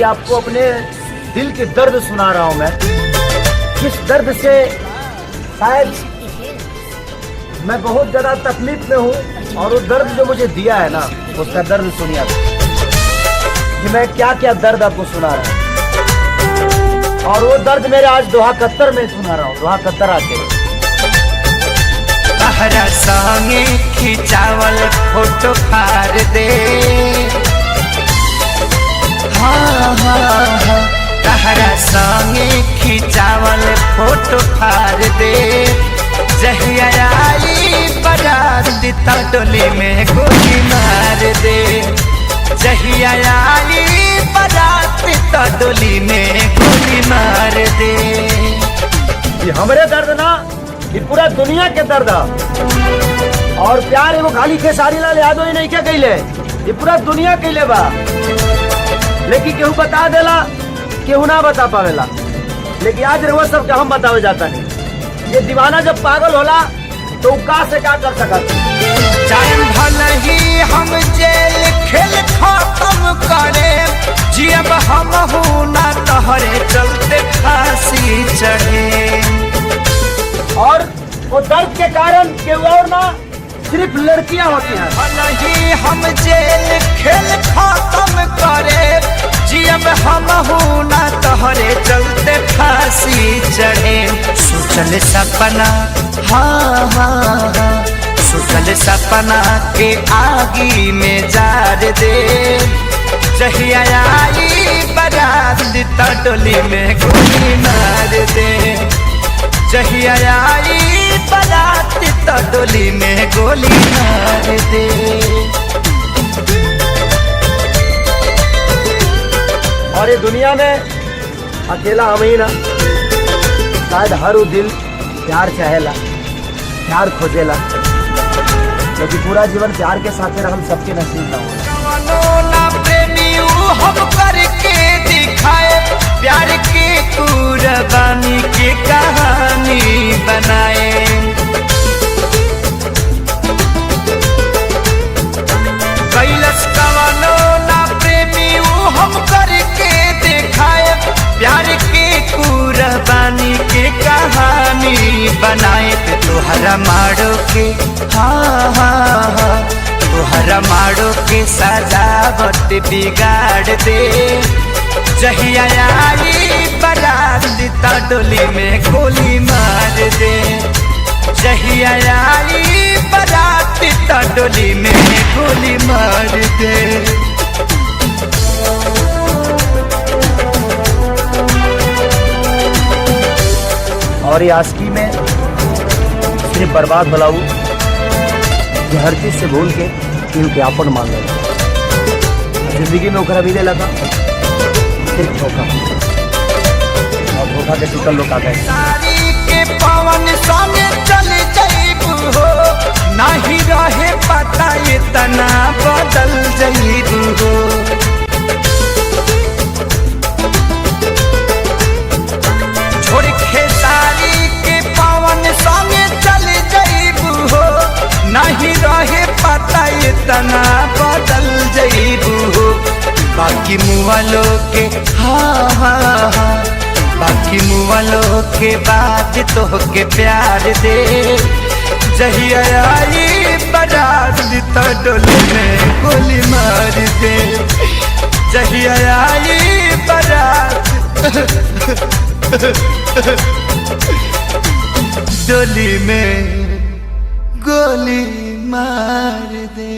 आपको अपने दिल के दर्द सुना रहा हूं मैं, जिस दर्द से शायद मैं बहुत ज्यादा तकलीफ में हूं। और वो दर्द जो मुझे दिया है ना, उसका दर्द सुनिए कि मैं क्या क्या दर्द आपको सुना रहा हूं। और वो दर्द मेरे आज दोहा कत्तर में सुना रहा हूँ। दोहा कत्तर आके तहरा संगे खिंचावल फोटो फाड़ दे, तहरा संगे खिंचावल फोटो फाड़ दे। जहिया आई बारात तो डोली में गोली मार दे। जहिया आई बारात तो डोली में गोली मार दे। ये हमरे दर्द ना, ये पूरा दुनिया के दर्द। और प्यार एगो खाली खेसारी लाल यादव ही नहीं क्या कहले, ये पूरा दुनिया कहले बा। लेकिन केहू बता देला, केहू ना बता पावेला। लेकिन आज रहो सब हम बतावे जाता नहीं। ये दीवाना जब पागल होला तो का से का कर सकत। टाइम भले ही हम जेल खेल खत्म करे, जियब हम ना तहरे चलते फांसी चढ़े। और वो दर्द के कारण केहू और ना, सिर्फ लड़कियां होती हैं। भले ही हम जेल खेल खत्म करे, जियब हम ना तहरे चलते फांसी चढ़े। सोचल सपना, हाँ, सोचल सपना के आगी में जार दे। जहिया आई बारात तो डोली में गोली मार दे। जहिया आई बारात तो डोली में गोली मार दे। और ये दुनिया में अकेला हम ही ना, शायद हर दिल प्यार चाहेला, प्यार खोजेला। लेकिन पूरा जीवन प्यार के साथ हम सबके नसीब ना ना प्रेमी हम करके दिखाए, प्यार के कुर्बानी की कहानी बनाए। कैलस कवनो ना प्रेमी हम करके दिखाए, प्यार के कुर्बानी की कहानी बनाए। तोहरा मारो के, हाँ, तोहरा मारो के सजावट बिगाड़ दे। जहिया आई बारात तो डोली में गोली मार दे। जहिया आई बारात तो डोली में गोली मार दे। और ये आशिकी में सिर्फ बर्बाद भलाऊ जो हर चीज से भूल के क्योंकि आपन मान ले। जिंदगी में ओकरा मिले लगा सिर्फ धोखा, और धोखा के टूटल लोग आ गए। सारी के पवन संगे चल जाइबू हो, नहीं रहे पता इतना बदल जाइबू हो। छोड़ खेसारी के पवन संगे चल जाइबू हो, नहीं रहे पता इतना बदल जाइबू हो। बाकी मुआलो के, हाँ, बाकी मुआलो के बाद तो के प्यार दे। जहिया आई बारात तो डोली में गोली मार दे। जहिया आई बारात डोली में गोली मार दे।